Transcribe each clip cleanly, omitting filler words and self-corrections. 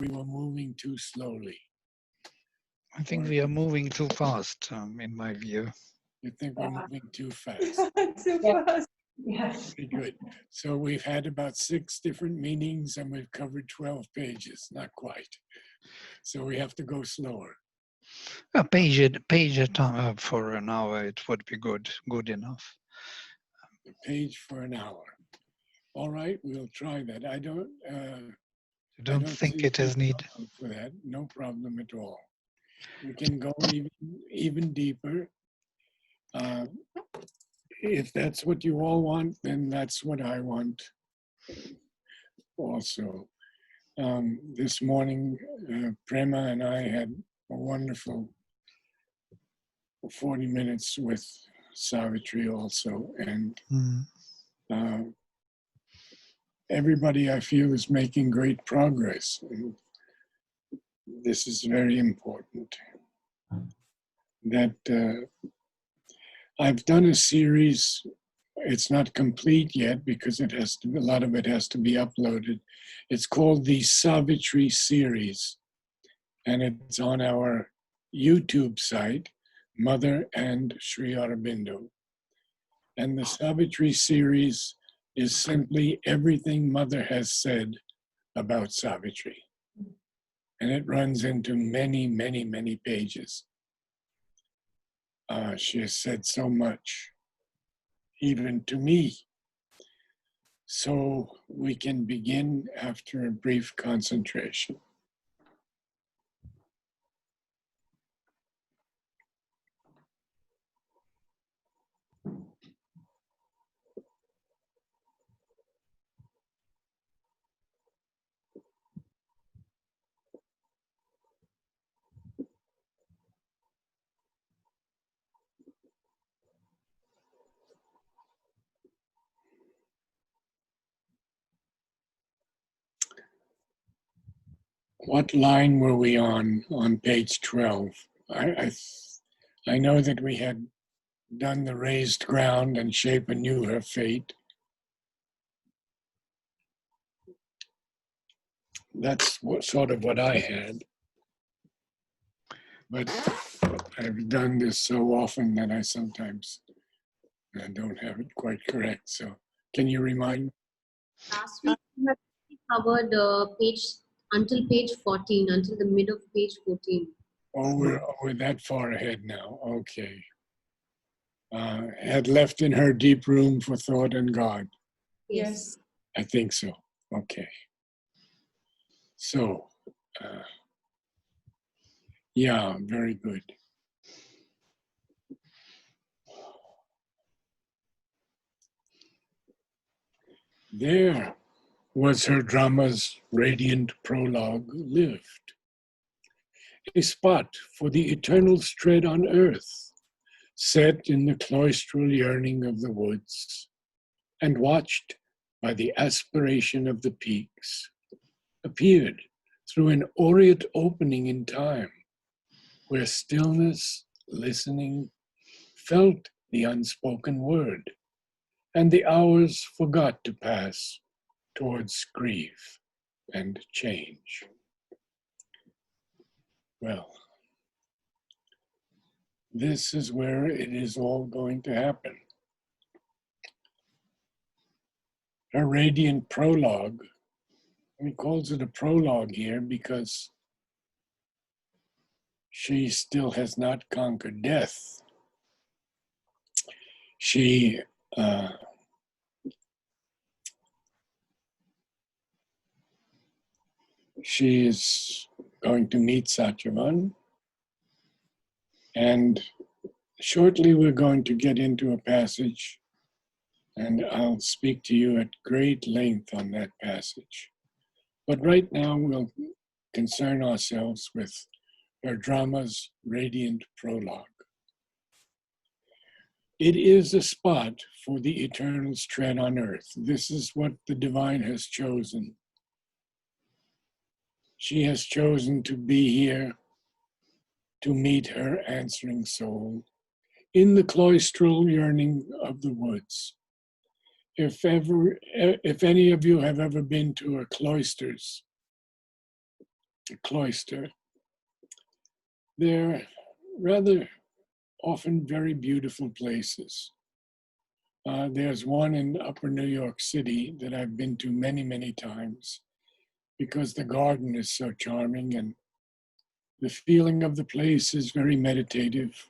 we were moving too slowly? I think we are moving too fast, in my view. You think we're moving too fast? Too fast. Yes. Very good. So we've had about 6 different meetings and we've covered 12 pages, not quite. So we have to go slower. A page at time for an hour, it would be good enough. A page for an hour. All right, we'll try that. I don't Think see it is any need. problem for that. No problem at all. We can go even deeper. If that's what you all want, then that's what I want also. This morning, Prema and I had a wonderful 40 minutes with Savitri also. And everybody I feel is making great progress. And this is very important. That I've done a series. It's not complete yet because a lot of it has to be uploaded. It's called the Savitri series, and it's on our YouTube site, Mother and Sri Aurobindo. And the Savitri series is simply everything Mother has said about Savitri. And it runs into many, many, many pages. She has said so much, even to me. So we can begin after a brief concentration. What line were we on page 12? I know that we had done the raised ground and shape anew her fate. That's sort of what I had. But I've done this so often that I sometimes don't have it quite correct. So can you remind me? Last week we had covered page until page 14, until the mid of page 14. Oh, we're that far ahead now. Okay. Had left in her deep room for thought and God. Yes. I think so. Okay. So, yeah, very good. There was her drama's radiant prologue lived, a spot for the eternal's tread on earth, set in the cloistral yearning of the woods, and watched by the aspiration of the peaks, appeared through an aureate opening in time, where stillness, listening, felt the unspoken word, and the hours forgot to pass towards grief and change. Well, this is where it is all going to happen. Her radiant prologue, he calls it a prologue here because she still has not conquered death. She is going to meet Satyavan, and shortly we're going to get into a passage, and I'll speak to you at great length on that passage. But right now we'll concern ourselves with her drama's radiant prologue. It is a spot for the eternal's tread on earth. This is what the divine has chosen. She has chosen to be here to meet her answering soul in the cloistral yearning of the woods. If any of you have ever been to a cloisters, a cloister. They're rather often very beautiful places. There's one in Upper New York City that I've been to many, many times because the garden is so charming and the feeling of the place is very meditative.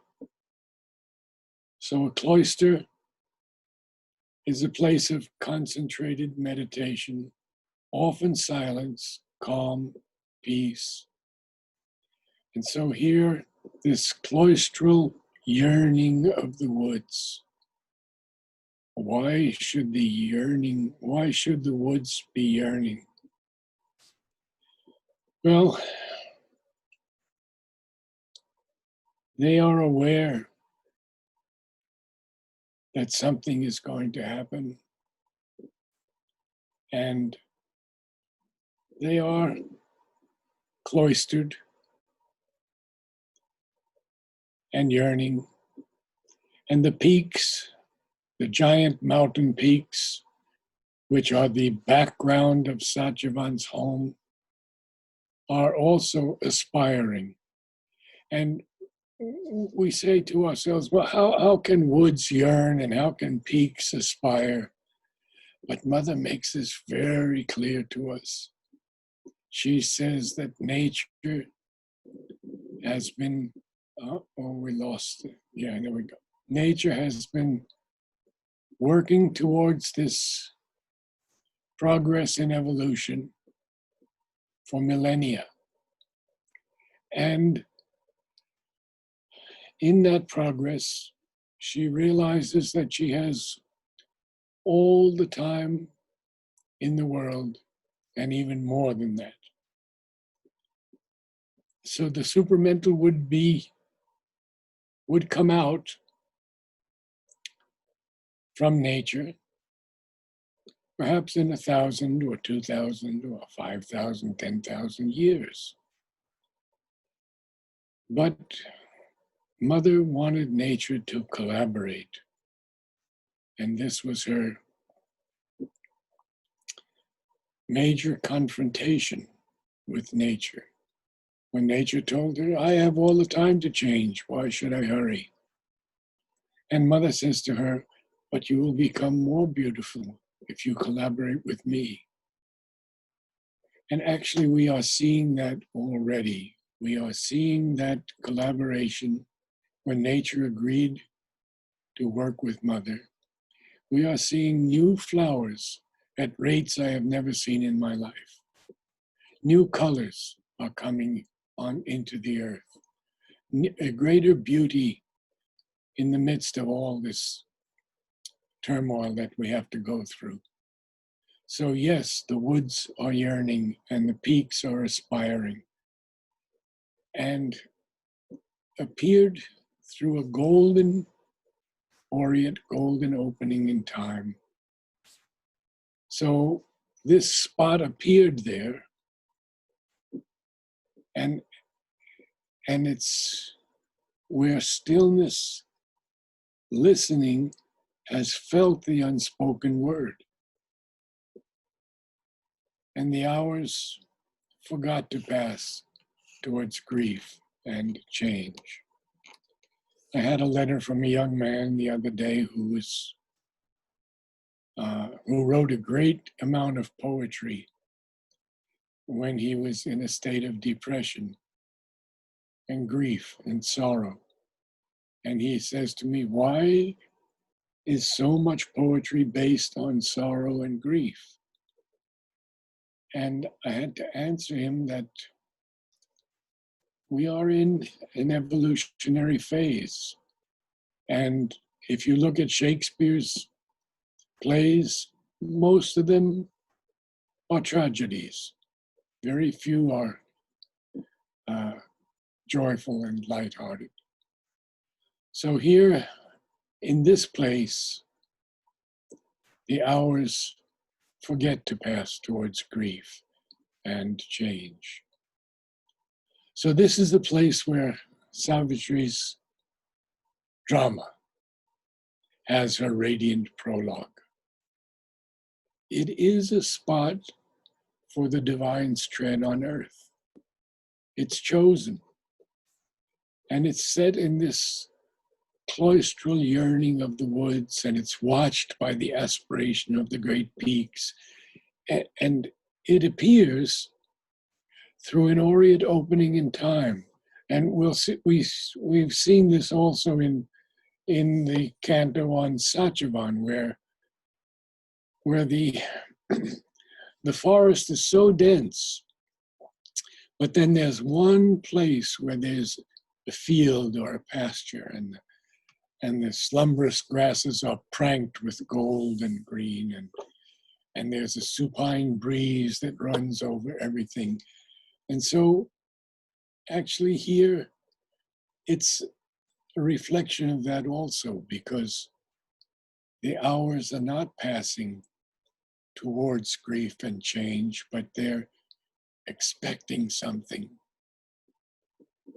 So a cloister is a place of concentrated meditation, often silence, calm, peace. And so here, this cloistral yearning of the woods. Why should the woods be yearning? Well, they are aware that something is going to happen, and they are cloistered and yearning. And the peaks, the giant mountain peaks, which are the background of Satyavan's home, are also aspiring. And we say to ourselves, well, how can woods yearn and how can peaks aspire? But Mother makes this very clear to us. She says that nature has been, we lost it. Yeah, there we go. Nature has been working towards this progress in evolution for millennia. And in that progress, she realizes that she has all the time in the world and even more than that. So the supramental would come out from nature, perhaps in 1,000 or 2,000 or 5,000, 10,000 years. But Mother wanted nature to collaborate. And this was her major confrontation with nature. When nature told her, I have all the time to change, why should I hurry? And Mother says to her, but you will become more beautiful if you collaborate with me. And actually, we are seeing that already. We are seeing that collaboration when nature agreed to work with Mother. We are seeing new flowers at rates I have never seen in my life. New colors are coming on into the earth. A greater beauty in the midst of all this turmoil that we have to go through. So yes, the woods are yearning and the peaks are aspiring. And appeared through a golden opening in time. So this spot appeared there, and it's where stillness, listening, has felt the unspoken word. And the hours forgot to pass towards grief and change. I had a letter from a young man the other day who wrote a great amount of poetry when he was in a state of depression and grief and sorrow. And he says to me, why is so much poetry based on sorrow and grief? And I had to answer him that we are in an evolutionary phase. And if you look at Shakespeare's plays, most of them are tragedies. Very few are joyful and lighthearted. So here in this place, the hours forget to pass towards grief and change. So this is the place where Savitri's drama has her radiant prologue. It is a spot for the divine's tread on earth. It's chosen. And it's set in this cloistral yearning of the woods, and it's watched by the aspiration of the great peaks. And it appears through an aureate opening in time. And we'll see, we've seen this also in the canto on Satyavan, where the the forest is so dense, but then there's one place where there's a field or a pasture, and the slumberous grasses are pranked with gold and green, and there's a supine breeze that runs over everything. And so actually here, it's a reflection of that also, because the hours are not passing towards grief and change, but they're expecting something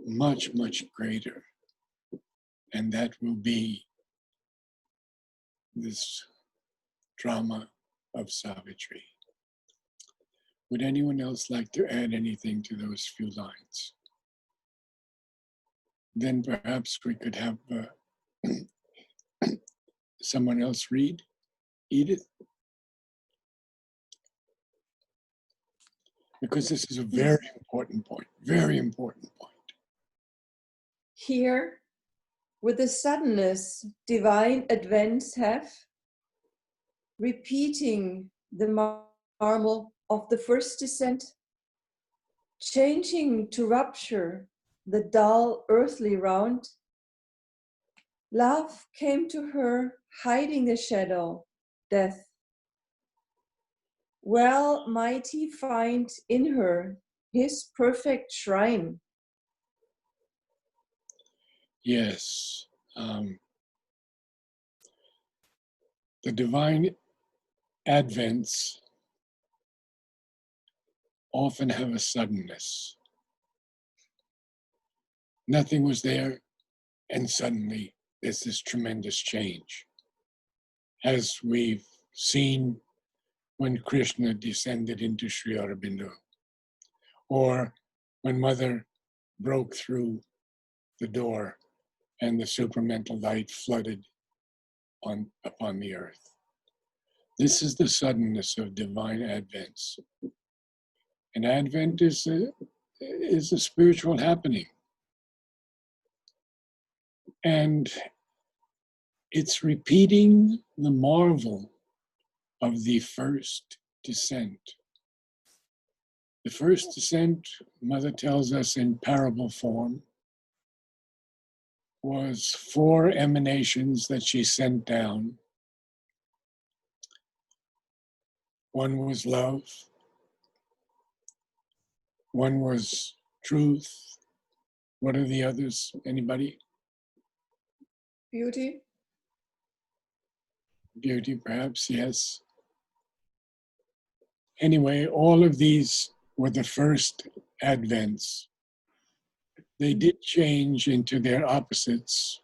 much, much greater. And that will be this drama of Savitri. Would anyone else like to add anything to those few lines? Then perhaps we could have someone else read. Edith? Because this is a very important point, very important point. Here, with the suddenness divine advents have, repeating the marvel of the first descent, changing to rupture the dull earthly round, love came to her hiding the shadow, death. Well might he find in her his perfect shrine. Yes. The divine advents often have a suddenness. Nothing was there, and suddenly there's this tremendous change. As we've seen when Krishna descended into Sri Aurobindo, or when Mother broke through the door and the supramental light flooded upon the earth. This is the suddenness of divine advents. And Advent is a spiritual happening. And it's repeating the marvel of the first descent. The first descent, Mother tells us in parable form, was 4 emanations that she sent down. One was love, one was truth. What are the others? Anybody? Beauty. Beauty, perhaps, yes. Anyway, all of these were the first advents. They did change into their opposites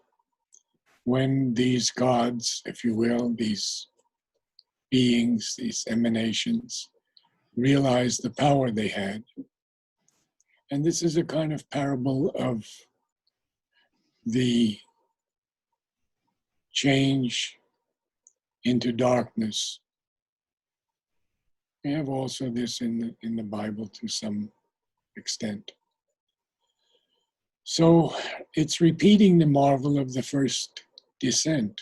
when these gods, if you will, these beings, these emanations, realized the power they had. And this is a kind of parable of the change into darkness. We have also this in the Bible to some extent. So it's repeating the marvel of the first descent,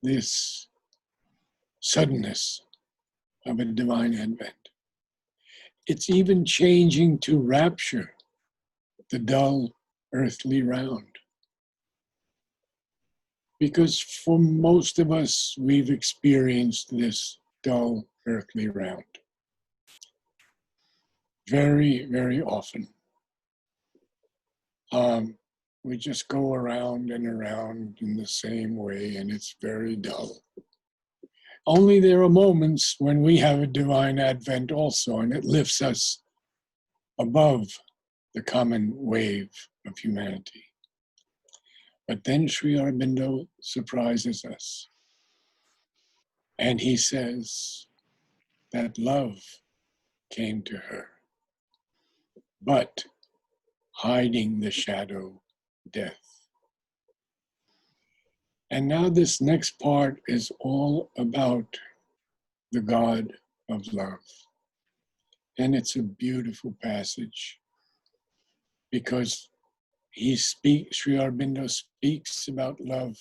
this suddenness of a divine advent. It's even changing to rapture, the dull earthly round. Because for most of us, we've experienced this dull earthly round very, very often. We just go around and around in the same way, and it's very dull. Only there are moments when we have a divine advent also, and it lifts us above the common wave of humanity. But then Sri Aurobindo surprises us. And he says that love came to her. But hiding the shadow, death. And now this next part is all about the God of love. And it's a beautiful passage because Sri Aurobindo speaks about love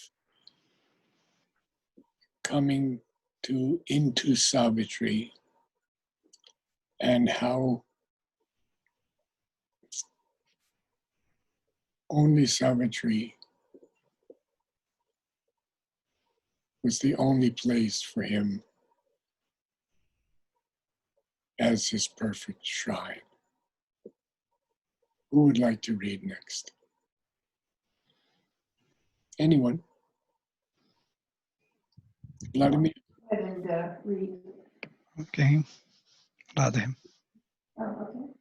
coming into Savitri and how only Savitri was the only place for him as his perfect shrine. Who would like to read next? Anyone? Vladimir? And read. Okay. Radhe. Oh, okay.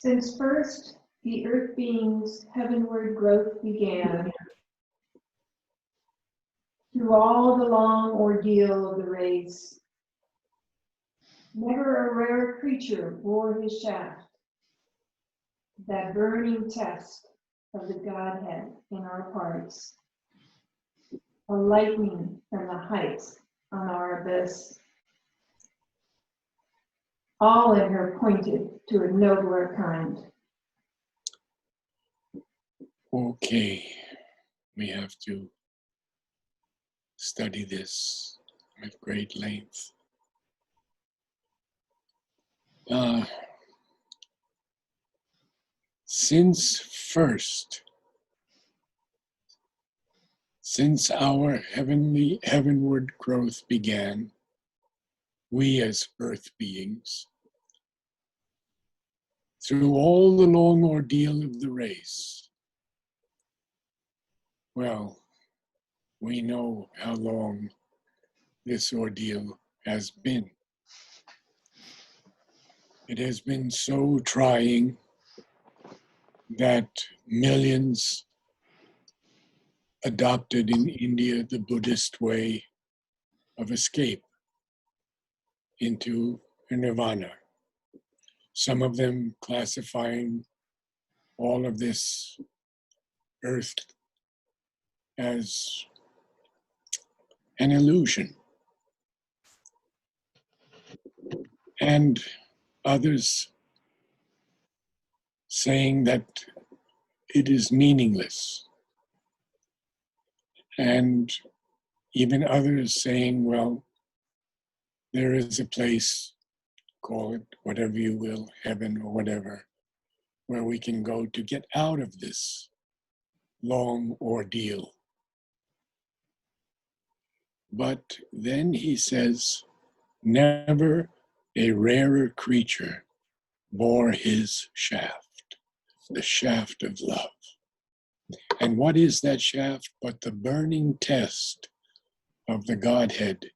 Since first the earth being's heavenward growth began, through all the long ordeal of the race, never a rare creature bore his shaft, that burning test of the Godhead in our parts, a lightning from the heights on our abyss. All in her pointed to a nobler kind. Okay, we have to study this at great length. Since our heavenward growth began, we as earth beings, through all the long ordeal of the race, well, we know how long this ordeal has been. It has been so trying that millions adopted in India the Buddhist way of escape into nirvana. Some of them classifying all of this earth as an illusion. And others saying that it is meaningless. And even others saying, well, there is a place, call it whatever you will, heaven or whatever, where we can go to get out of this long ordeal. But then he says, never a rarer creature bore his shaft, the shaft of love. And what is that shaft but the burning test of the Godhead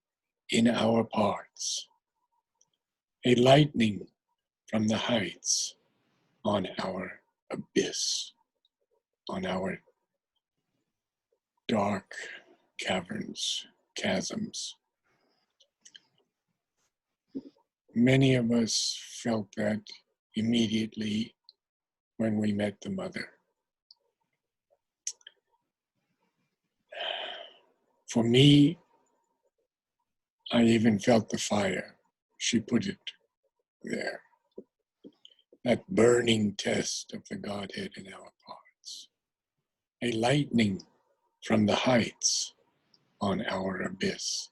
in our parts? A lightning from the heights on our abyss, on our dark caverns, chasms. Many of us felt that immediately when we met the mother. For me, I even felt the fire. She put it there. That burning test of the Godhead in our parts. A lightning from the heights on our abyss.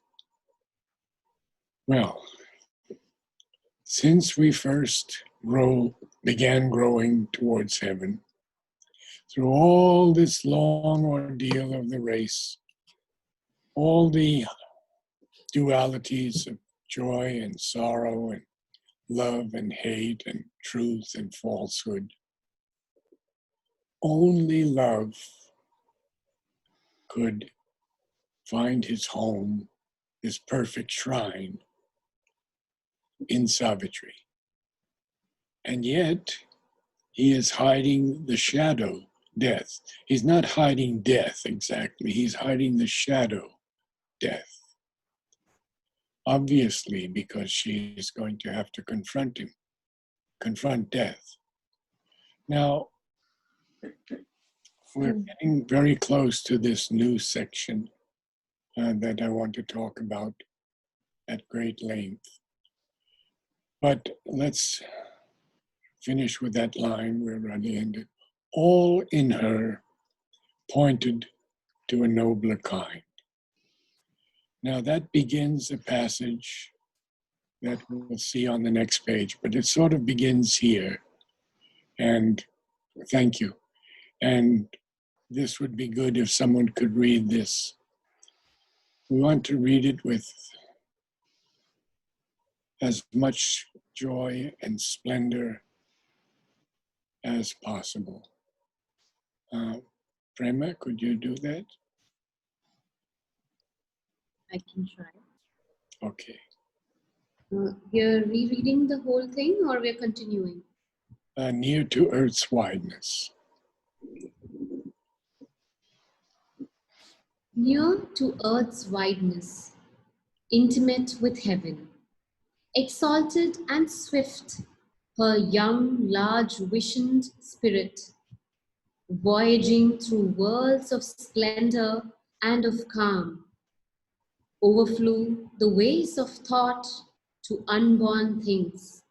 Well, since we first began growing towards heaven, through all this long ordeal of the race, all the dualities of joy and sorrow and love and hate and truth and falsehood, only love could find his home, his perfect shrine in Savitri. And yet, he is hiding the shadow, death. He's not hiding death exactly, he's hiding the shadow, death. Obviously, because she is going to have to confront him, confront death. Now, we're getting very close to this new section that I want to talk about at great length. But let's finish with that line where Radha ended. All in her pointed to a nobler kind. Now that begins a passage that we'll see on the next page, but it sort of begins here. And thank you. And this would be good if someone could read this. We want to read it with as much joy and splendor as possible. Prema, could you do that? I can try. Okay. We're rereading the whole thing or we're continuing? Near to earth's wideness. Near to earth's wideness, intimate with heaven, exalted and swift, her young, large visioned spirit, voyaging through worlds of splendor and of calm, overflew the ways of thought to unborn things.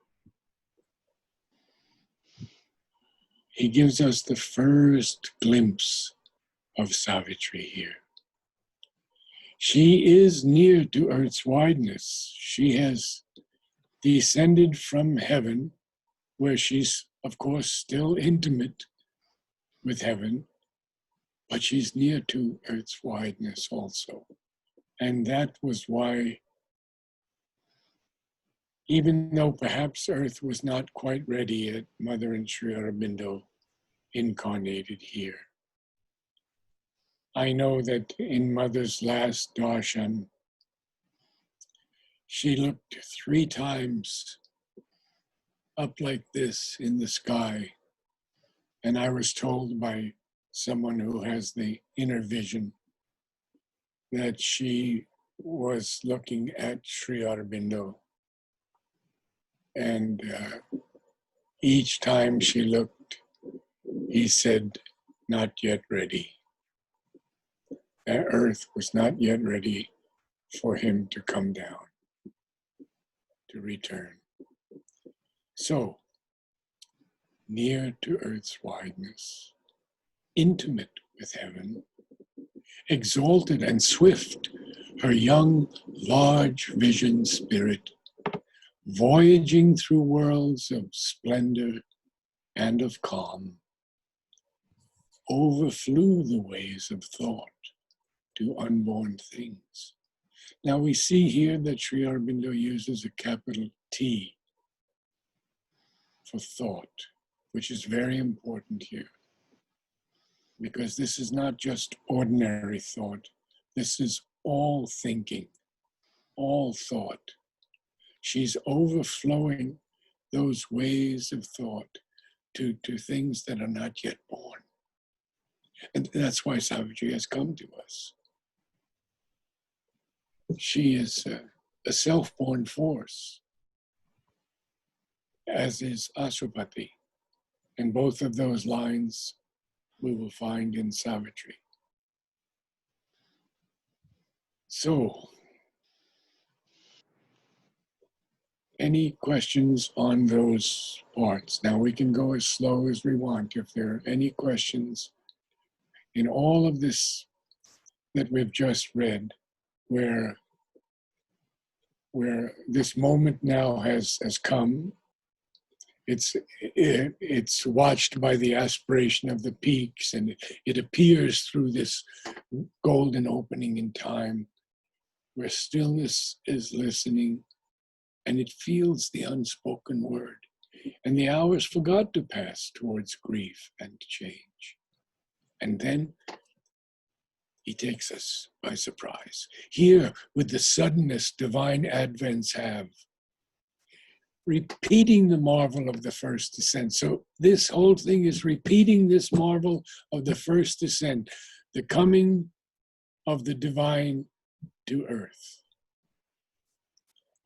He gives us the first glimpse of Savitri here. She is near to earth's wideness. She has descended from heaven, where she's, of course, still intimate with heaven, but she's near to earth's wideness also. And that was why, even though perhaps earth was not quite ready yet, Mother and Sri Aurobindo incarnated here. I know that in Mother's last darshan, she looked 3 times up like this in the sky. And I was told by someone who has the inner vision that she was looking at Sri Aurobindo. And each time she looked, he said, not yet ready. That earth was not yet ready for him to come down, to return. So, near to earth's wideness, intimate with heaven, exalted and swift, her young, large vision spirit, voyaging through worlds of splendor and of calm, overflew the ways of thought to unborn things. Now we see here that Sri Aurobindo uses a capital T for thought, which is very important here. Because this is not just ordinary thought. This is all thinking, all thought. She's overflowing those ways of thought to things that are not yet born. And that's why Savitri has come to us. She is a self-born force, as is Aswapati. And both of those lines we will find in Savitri. So, any questions on those parts? Now we can go as slow as we want. If there are any questions in all of this that we've just read, where this moment now has come, it's watched by the aspiration of the peaks, and it appears through this golden opening in time, where stillness is listening, and it feels the unspoken word. And the hours forgot to pass towards grief and change. And then he takes us by surprise. Here, with the suddenness divine advents have, repeating the marvel of the first descent. So this whole thing is repeating this marvel of the first descent, the coming of the divine to earth.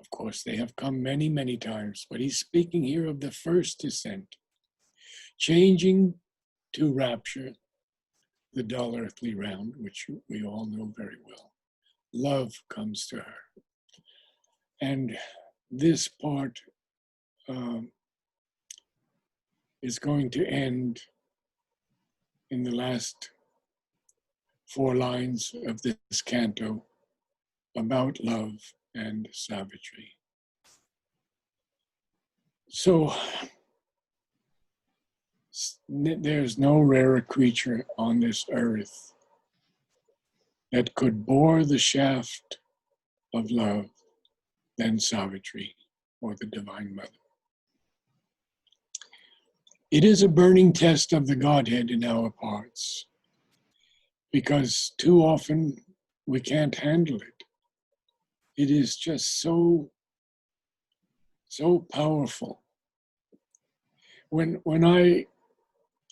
Of course, they have come many, many times, but he's speaking here of the first descent. changing to rapture, the dull earthly round, which we all know very well. Love comes to her. And this part is going to end in the last 4 lines of this canto about love and Savitri. So there's no rarer creature on this earth that could bore the shaft of love than Savitri, or the Divine Mother. It is a burning test of the Godhead in our parts, because too often we can't handle it. It is just so powerful. When I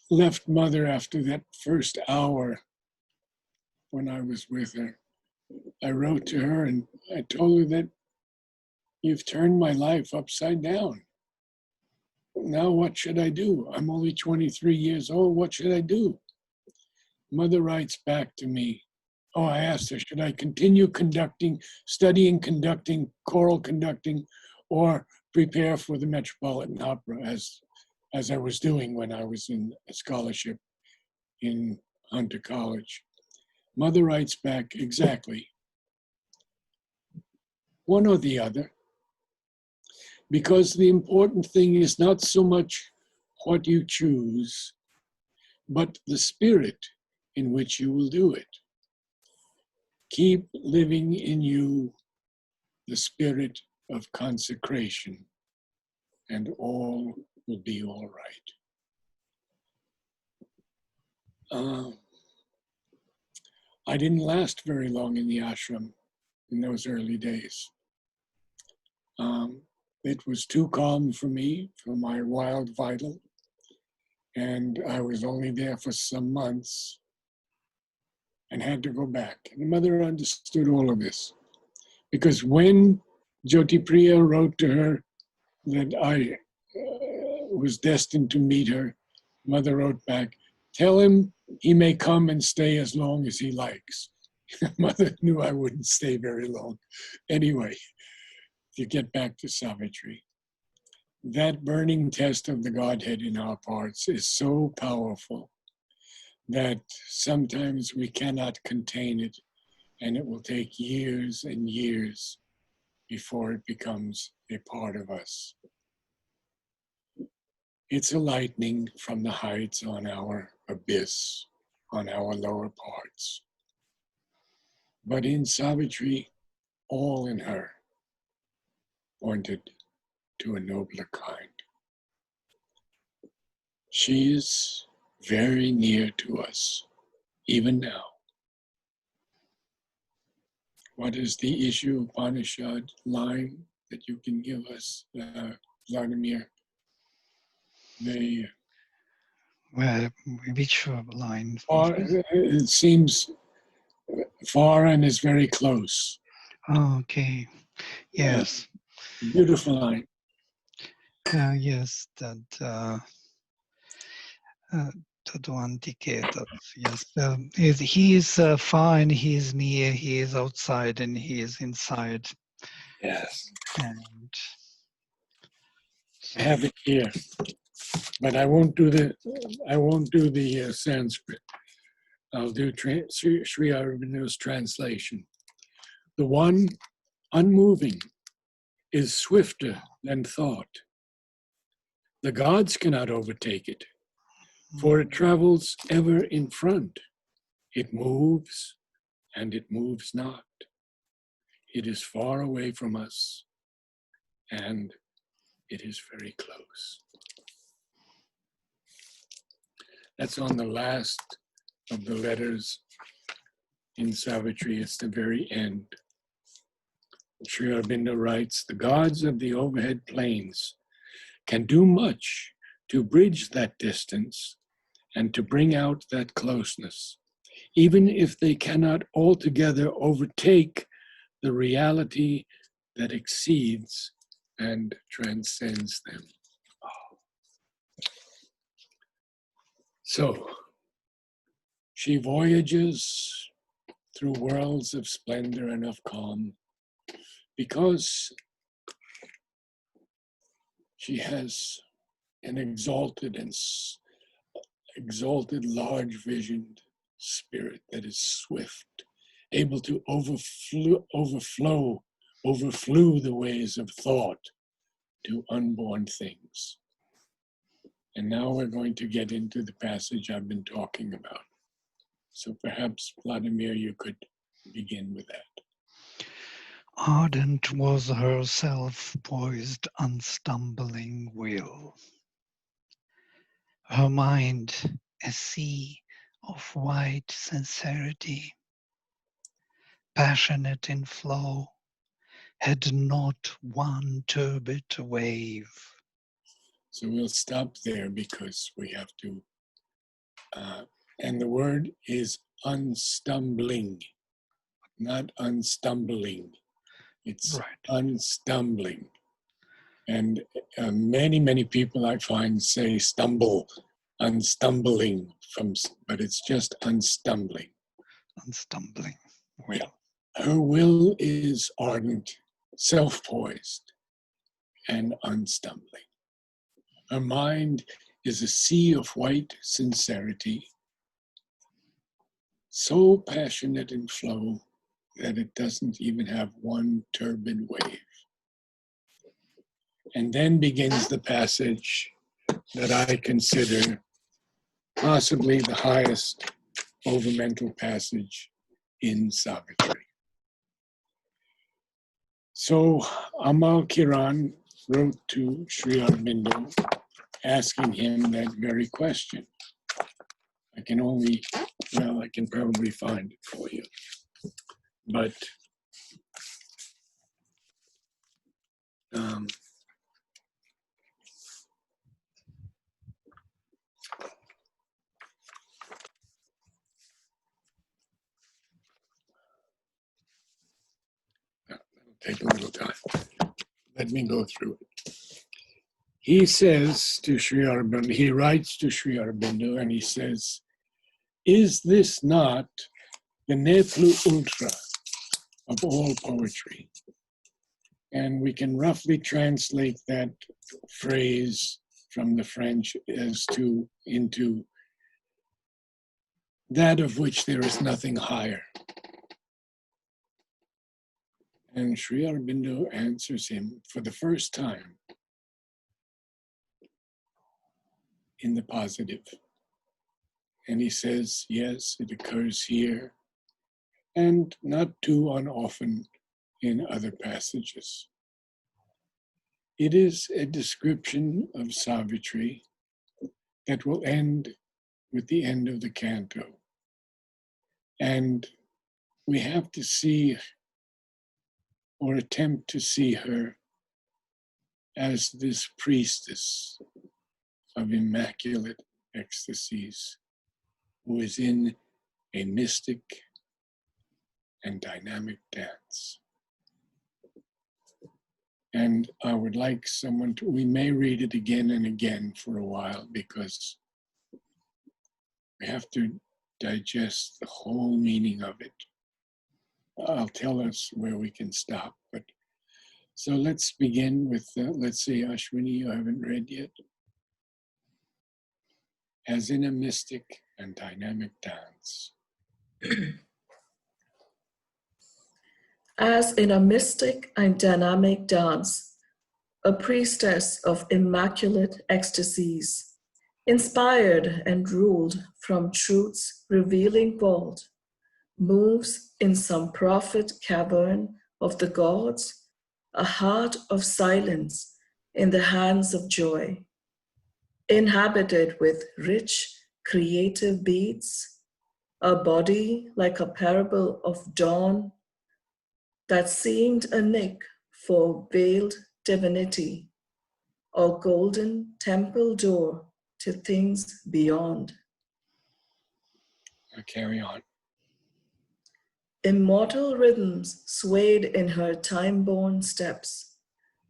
left Mother after that first hour when I was with her, I wrote to her and I told her that you've turned my life upside down. Now what should I do? I'm only 23 years old. What should I do? Mother writes back to me. Oh, I asked her, should I continue studying conducting, choral conducting, or prepare for the Metropolitan Opera as I was doing when I was in a scholarship in Hunter College? Mother writes back, exactly. One or the other. Because the important thing is not so much what you choose, but the spirit in which you will do it. Keep living in you the spirit of consecration, and all will be all right. I didn't last very long in the ashram in those early days. It was too calm for me, for my wild vital, and I was only there for some months and had to go back. And the mother understood all of this, because when Jyoti Priya wrote to her that I was destined to meet her, Mother wrote back, tell him he may come and stay as long as he likes. Mother knew I wouldn't stay very long. Anyway, to get back to Savitri, that burning test of the Godhead in our parts is so powerful that sometimes we cannot contain it, and it will take years and years before it becomes a part of us. It's a lightning from the heights on our abyss, on our lower parts. But in Savitri, all in her pointed to a nobler kind. She is very near to us, even now. What is the issue Upanishad line that you can give us, Vladimir? Well, which line? It seems far and is very close. Oh, okay. Yes. Beautiful line. Yes, that one indicated. Yes, he is far and he is near, he is outside and he is inside. Yes. And I have it here, but I won't do the Sanskrit. I'll do Sri Aurobindo's translation. The one unmoving is swifter than thought. The gods cannot overtake it, for it travels ever in front. It moves, and it moves not. It is far away from us, and it is very close. That's on the last of the letters in Savitri. It's the very end. Sri Aurobindo writes, the gods of the overhead plains can do much to bridge that distance and to bring out that closeness, even if they cannot altogether overtake the reality that exceeds and transcends them. So she voyages through worlds of splendor and of calm because she has an exalted and exalted, large-visioned spirit that is swift, able to overflew the ways of thought to unborn things. And now we're going to get into the passage I've been talking about. So perhaps, Vladimir, you could begin with that. Ardent was her self-poised, unstumbling will. Her mind a sea of white sincerity, passionate in flow, had not one turbid wave. So we'll stop there because we have to, and the word is unstumbling, not unstumbling. It's Right. unstumbling. And many people I find say stumble, unstumbling, but it's just unstumbling. Unstumbling will. Yeah. Her will is ardent, self-poised, and unstumbling. Her mind is a sea of white sincerity, so passionate in flow that it doesn't even have one turbid wave. And then begins the passage that I consider possibly the highest over-mental passage in Savitri. So Amal Kiran wrote to Sri Aurobindo asking him that very question. I can probably find it for you. But it'll take a little time. Let me go through it. He says to Sri Aurobindo, he writes to Sri Aurobindo and he says, is this not the ne plus ultra of all poetry? And we can roughly translate that phrase from the French into that of which there is nothing higher. And Sri Aurobindo answers him for the first time in the positive. And he says, yes, it occurs here, and not too unoften in other passages. It is a description of Savitri that will end with the end of the canto. And we have to see or attempt to see her as this priestess of immaculate ecstasies who is in a mystic and dynamic dance. And I would like someone to, we may read it again and again for a while because we have to digest the whole meaning of it. I'll tell us where we can stop. But so let's begin with, let's see, Ashwini, you haven't read yet. As in a mystic and dynamic dance. As in a mystic and dynamic dance, a priestess of immaculate ecstasies, inspired and ruled from truth's revealing vault, moves in some prophet cavern of the gods, a heart of silence in the hands of joy, inhabited with rich creative beats, a body like a parable of dawn that seemed a nick for veiled divinity, or golden temple door to things beyond. Carry on. Immortal rhythms swayed in her time-born steps.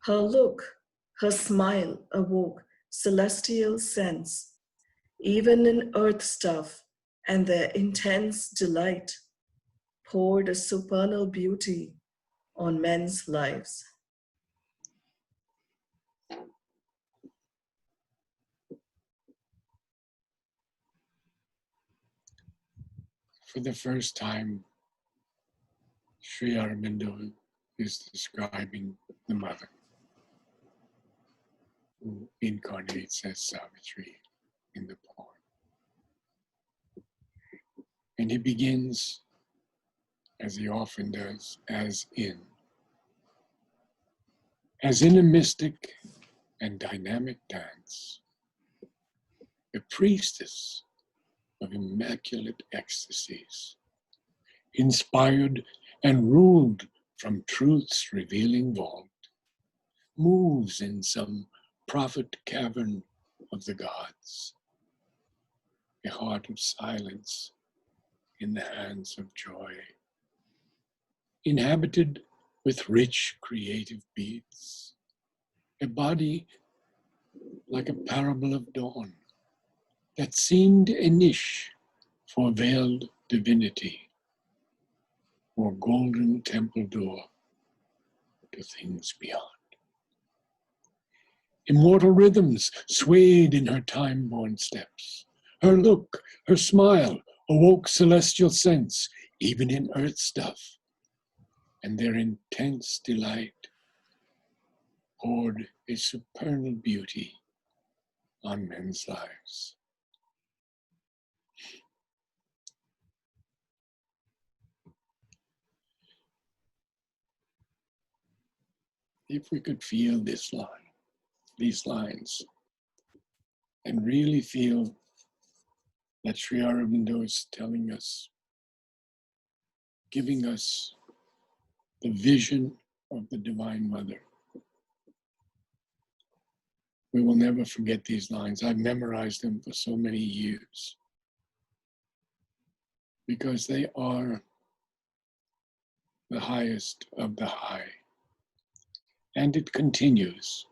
Her look, her smile awoke celestial sense, even in earth stuff, and their intense delight poured a supernal beauty on men's lives. For the first time, Sri Aurobindo is describing the mother who incarnates as Savitri in the poem. And he begins, as he often does, as in a mystic and dynamic dance, a priestess of immaculate ecstasies, inspired and ruled from truth's revealing vault, moves in some prophet cavern of the gods, a heart of silence in the hands of joy, inhabited with rich creative beats, a body like a parable of dawn that seemed a niche for veiled divinity or golden temple door to things beyond. Immortal rhythms swayed in her time-born steps. Her look, her smile awoke celestial sense, even in earth stuff, and their intense delight poured a supernal beauty on men's lives. If we could feel this line, these lines, and really feel that Sri Aurobindo is telling us, giving us the vision of the Divine Mother. We will never forget these lines. I've memorized them for so many years because they are the highest of the high. And it continues.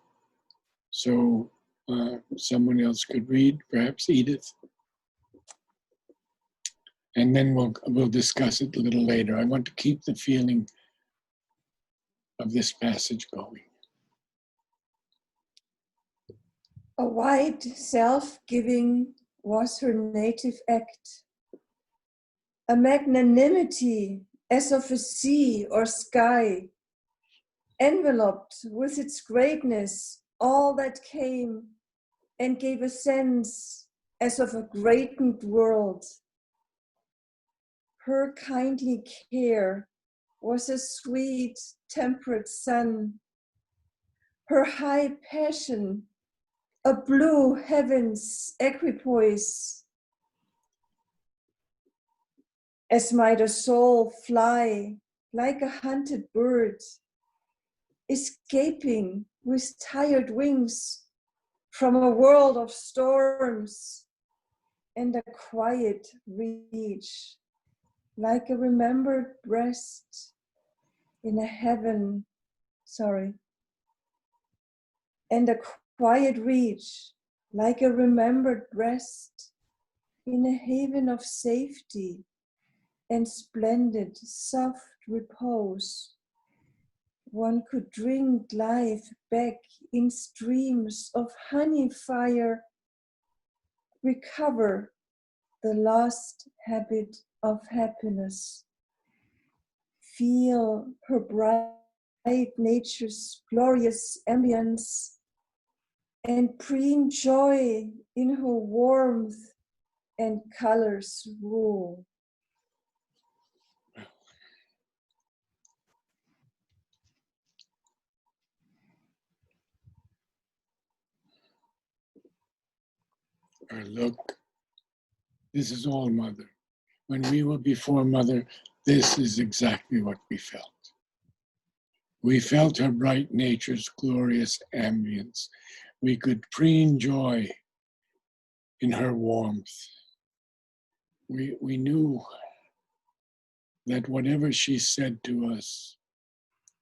So someone else could read, perhaps Edith. And then we'll discuss it a little later. I want to keep the feeling of this passage going. A wide self-giving was her native act, a magnanimity as of a sea or sky, enveloped with its greatness all that came and gave a sense as of a greatened world. Her kindly care was a sweet, temperate sun, her high passion a blue heaven's equipoise, as might a soul fly like a hunted bird, escaping with tired wings from a world of storms, and a quiet reach like a remembered breast in a heaven, and a quiet reach like a remembered breast in a haven of safety and splendid soft repose. One could drink life back in streams of honey fire, recover the lost habit of happiness, feel her bright nature's glorious ambience, and preen joy in her warmth and colors rule. Our look, this is all Mother. When we were before Mother, this is exactly what we felt. We felt her bright nature's glorious ambience. We could preen joy in her warmth. We knew that whatever she said to us,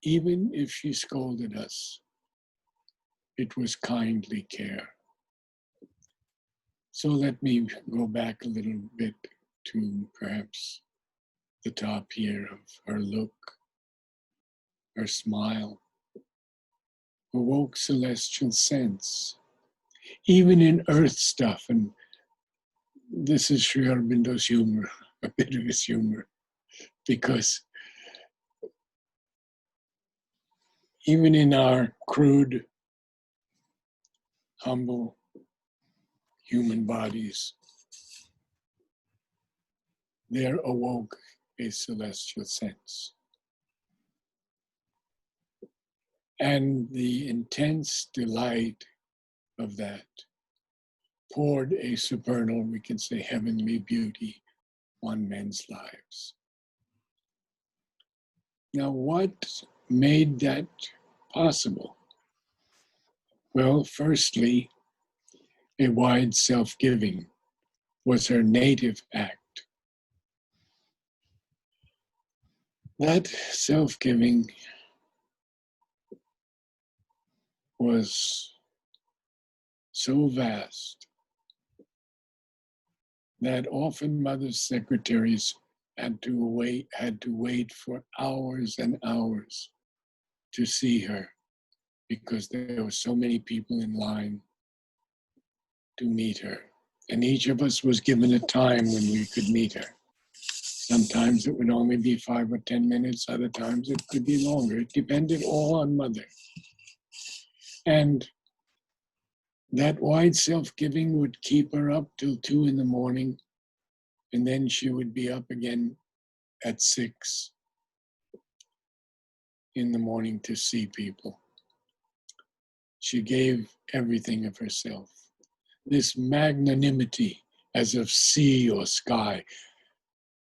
even if she scolded us, it was kindly care. So let me go back a little bit to perhaps the top here of her look, her smile, awoke celestial sense, even in earth stuff. And this is Sri Aurobindo's humor, a bit of his humor, because even in our crude, humble human bodies, there awoke a celestial sense. And the intense delight of that poured a supernal, we can say heavenly beauty on men's lives. Now, what made that possible? Well, firstly, a wide self-giving was her native act. That self-giving was so vast that often mother's secretaries had to wait for hours and hours to see her because there were so many people in line to meet her. And each of us was given a time when we could meet her. Sometimes it would only be 5 or 10 minutes, other times it could be longer. It depended all on mother. And that wide self-giving would keep her up till 2 in the morning, and then she would be up again at 6 in the morning to see people. She gave everything of herself. This magnanimity as of sea or sky,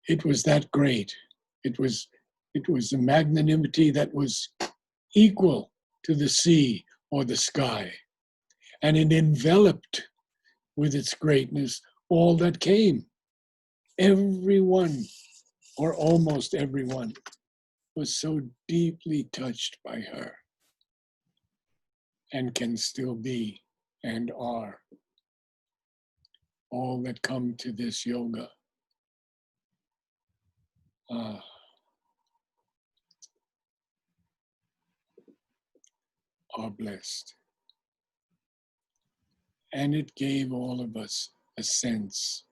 it was that great. It was a magnanimity that was equal to the sea or the sky. And it enveloped with its greatness all that came. Everyone, or almost everyone, was so deeply touched by her and can still be and are. All that come to this yoga are blessed. And it gave all of us a sense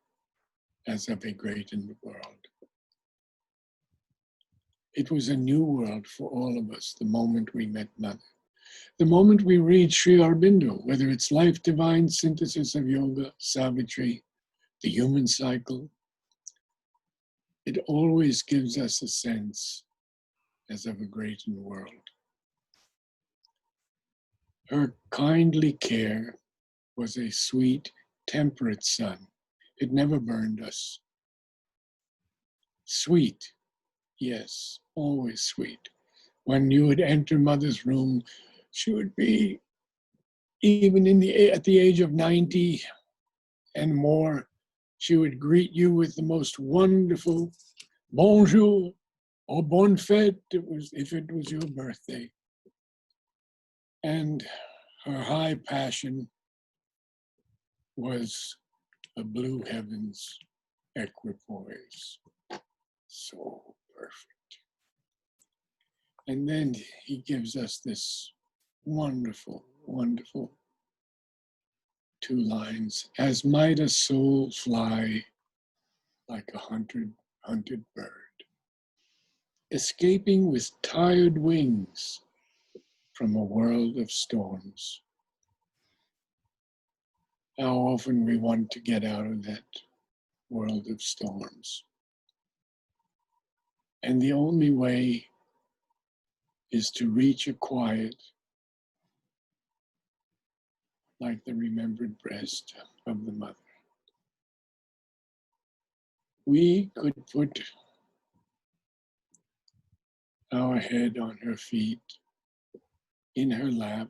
as of a great in the world. It was a new world for all of us the moment we met Mother. The moment we read Sri Aurobindo, whether it's Life Divine Synthesis of Yoga, Savitri, the Human Cycle, it always gives us a sense as of a great in the world. Her kindly care was a sweet, temperate sun. It never burned us. Sweet, yes, always sweet. When you would enter Mother's room, she would be, even at the age of 90 and more, she would greet you with the most wonderful bonjour or bonne fête, if it was your birthday. And her high passion was a blue heavens equipoise. So perfect. And then he gives us this wonderful, wonderful 2 lines. As might a soul fly like a hunted bird, escaping with tired wings from a world of storms. How often we want to get out of that world of storms. And the only way is to reach a quiet like the remembered breast of the mother. We could put our head on her feet, in her lap.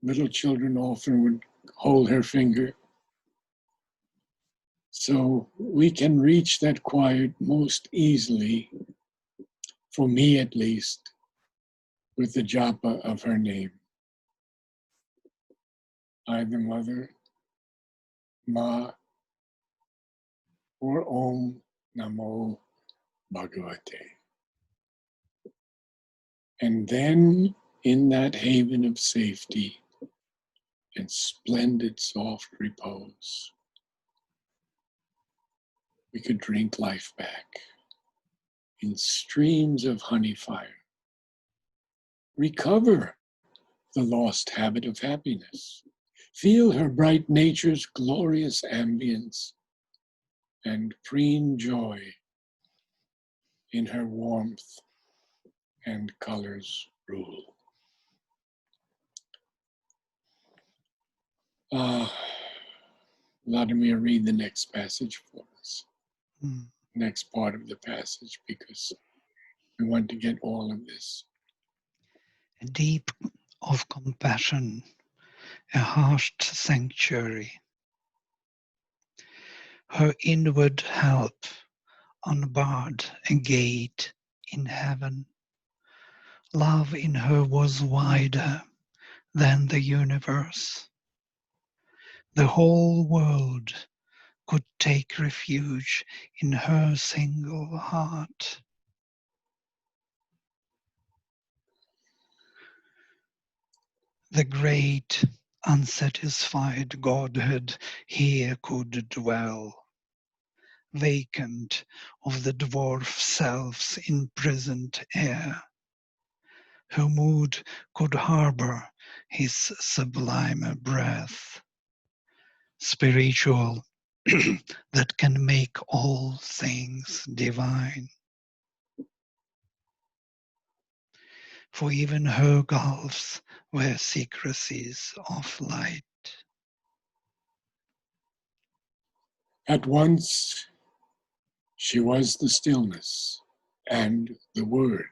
Little children often would hold her finger. So we can reach that quiet most easily, for me at least, with the japa of her name. I, the Mother, Ma, or Om Namo Bhagavate. And then in that haven of safety and splendid soft repose, we could drink life back in streams of honey fire, recover the lost habit of happiness, feel her bright nature's glorious ambience, and preen joy in her warmth and colors rule. Vladimir, read the next passage for us. Next part of the passage, because we want to get all of this. Deep of compassion, a hushed sanctuary. Her inward help unbarred a gate in heaven. Love in her was wider than the universe. The whole world could take refuge in her single heart. The great unsatisfied Godhead here could dwell, vacant of the dwarf self's imprisoned air. Her mood could harbor his sublime breath, spiritual that can make all things divine. For even her gulfs were secrecies of light. At once, she was the stillness and the word,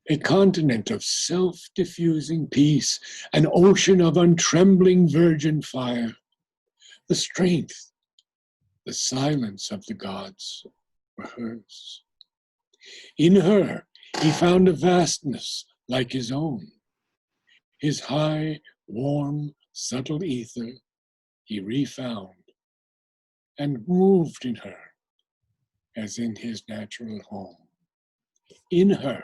a continent of self-diffusing peace, an ocean of untrembling virgin fire, the strength, the silence of the gods were hers. In her, he found a vastness like his own. His high, warm, subtle ether he refound and moved in her as in his natural home. In her,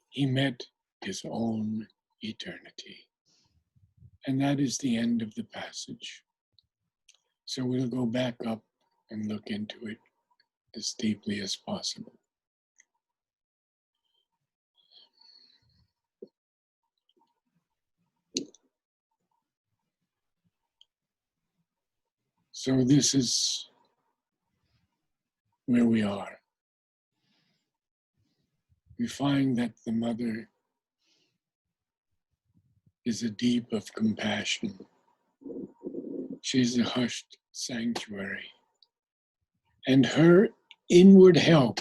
he met his own eternity. And that is the end of the passage. So we'll go back up and look into it as deeply as possible. So this is where we are. We find that the mother is a deep of compassion. She's a hushed sanctuary. And her inward help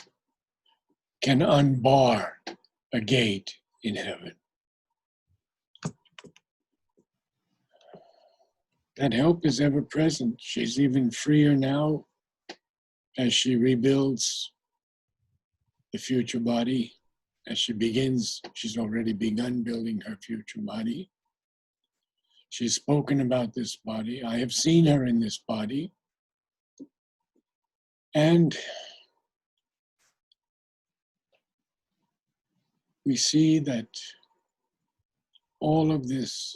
can unbar a gate in heaven. That help is ever present. She's even freer now as she rebuilds the future body. As she begins, she's already begun building her future body. She's spoken about this body. I have seen her in this body. And we see that all of this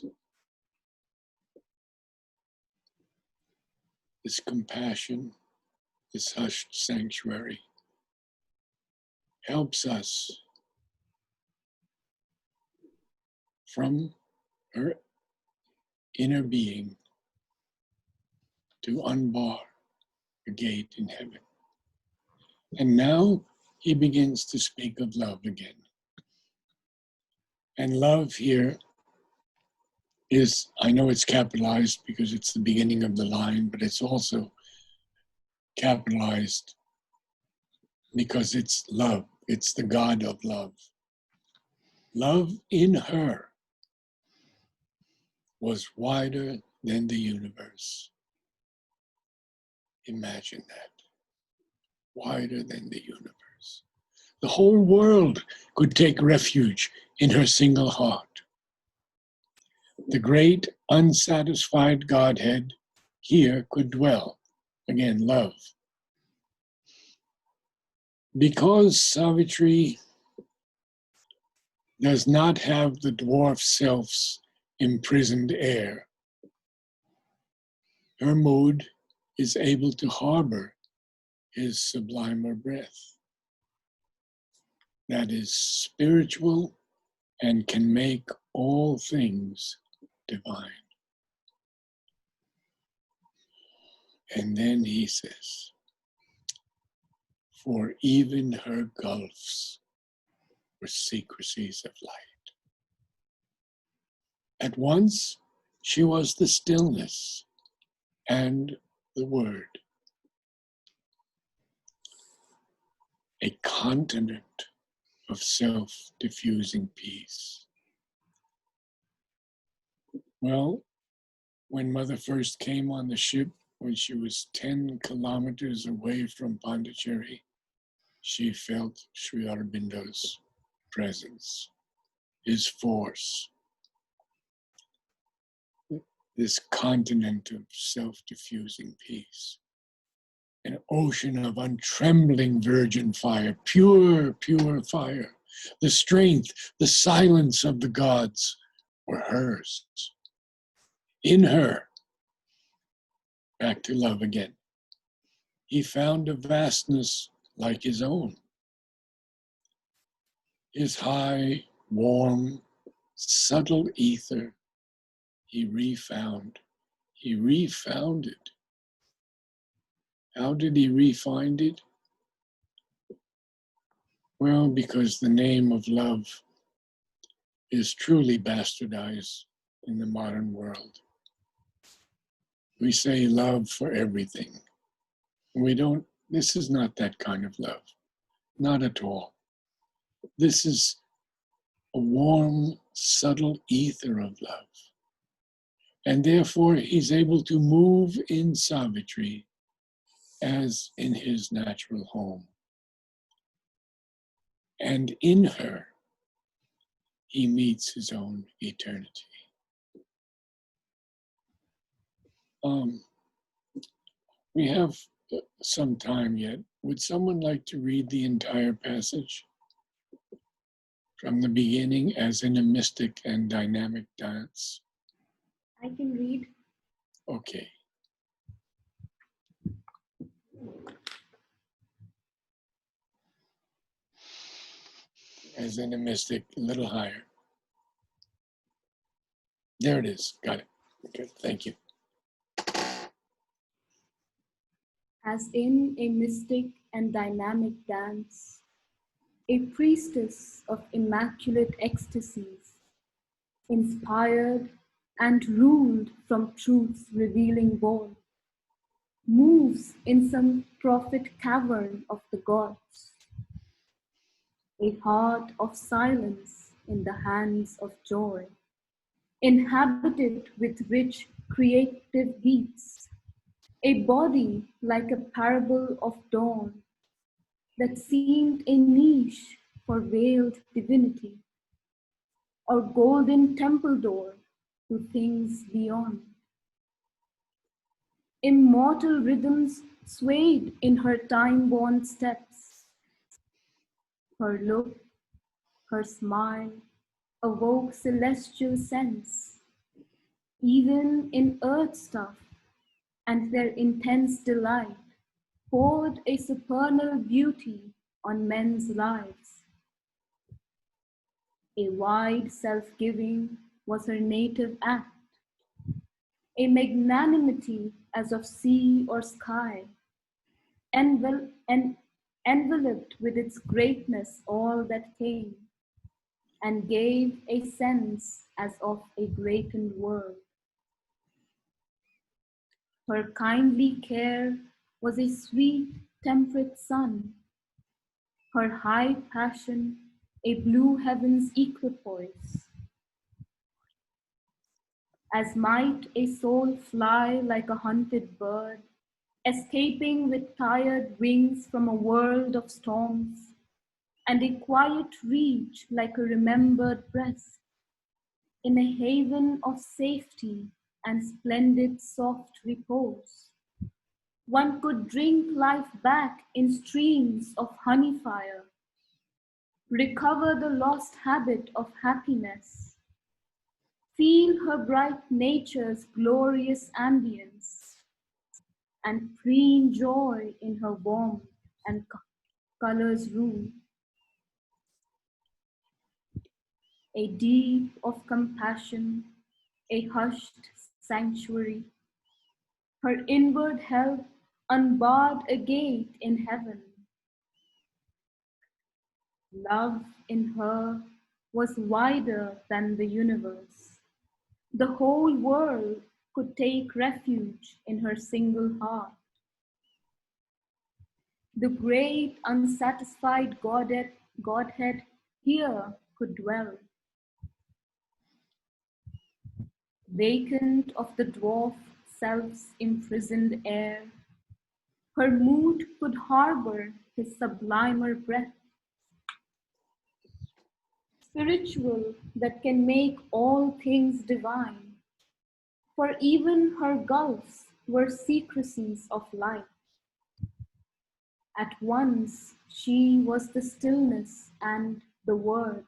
compassion, this hushed sanctuary, helps us from her inner being to unbar the gate in heaven. And now he begins to speak of love again. And love here is, I know it's capitalized because it's the beginning of the line, but it's also capitalized because it's love. It's the God of love. Love in her was wider than the universe. Imagine that. Wider than the universe. The whole world could take refuge in her single heart. The great unsatisfied Godhead here could dwell. Again, love. Because Savitri does not have the dwarf self's imprisoned air, her mood is able to harbor his sublimer breath that is spiritual and can make all things divine. And then he says, for even her gulfs were secrecies of light. At once, she was the stillness and the word, a continent of self-diffusing peace. Well, when Mother first came on the ship, when she was 10 kilometers away from Pondicherry, she felt Sri Aurobindo's presence, his force, this continent of self-diffusing peace, an ocean of untrembling virgin fire, pure, pure fire. The strength, the silence of the gods were hers. In her, back to love again, he found a vastness like his own. His high, warm, subtle ether, he refound. He refound it. How did he refind it? Well, because the name of love is truly bastardized in the modern world. We say love for everything. We don't, this is not that kind of love. Not at all. This is a warm, subtle ether of love. And therefore, he's able to move in Savitri as in his natural home. And in her, he meets his own eternity. We have some time yet. Would someone like to read the entire passage from the beginning, as in a mystic and dynamic dance? I can read. Okay. As in a mystic, a little higher. There it is. Got it. Okay, thank you. As in a mystic and dynamic dance, a priestess of immaculate ecstasies, inspired and ruled from truth's revealing bowl, moves in some prophet cavern of the gods, a heart of silence in the hands of joy, inhabited with rich creative beats, a body like a parable of dawn that seemed a niche for veiled divinity, or golden temple door to things beyond. Immortal rhythms swayed in her time-worn steps. Her look, her smile awoke celestial sense, even in earth stuff, and their intense delight poured a supernal beauty on men's lives. A wide self-giving was her native act, a magnanimity as of sea or sky, enveloped with its greatness all that came, and gave a sense as of a greatened world. Her kindly care was a sweet, temperate sun, her high passion a blue heaven's equipoise. As might a soul fly like a hunted bird, escaping with tired wings from a world of storms, and a quiet reach like a remembered breast, in a haven of safety and splendid soft repose. One could drink life back in streams of honey fire, recover the lost habit of happiness, feel her bright nature's glorious ambience, and preen joy in her warmth and colors rule. A deep of compassion, a hushed sanctuary, her inward help unbarred a gate in heaven. Love in her was wider than the universe. The whole world could take refuge in her single heart. The great unsatisfied Godhead here could dwell. Vacant of the dwarf self's imprisoned air, her mood could harbor his sublimer breath. Spiritual that can make all things divine, for even her gulfs were secrecies of light. At once she was the stillness and the word,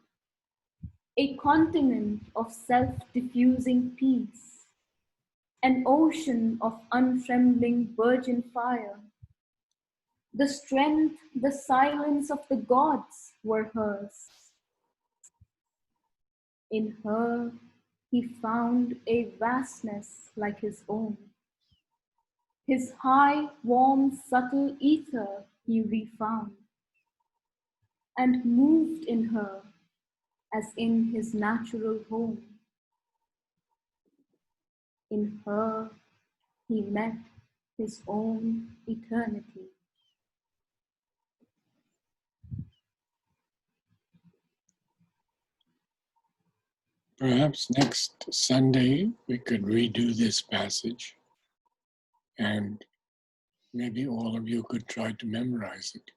a continent of self-diffusing peace, an ocean of untrembling virgin fire. The strength, the silence of the gods were hers. In her he found a vastness like his own. His high, warm, subtle ether he refound, and moved in her as in his natural home. In her he met his own eternity. Perhaps next Sunday we could redo this passage, and maybe all of you could try to memorize it.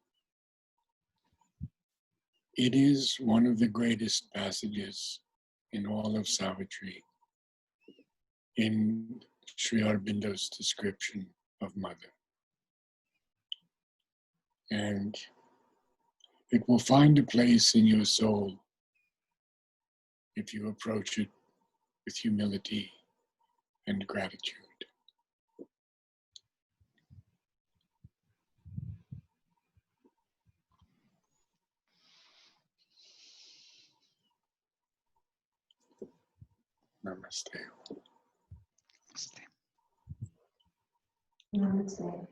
It is one of the greatest passages in all of Savitri, in Sri Aurobindo's description of Mother. And it will find a place in your soul if you approach it with humility and gratitude. Namaste. Namaste. Namaste.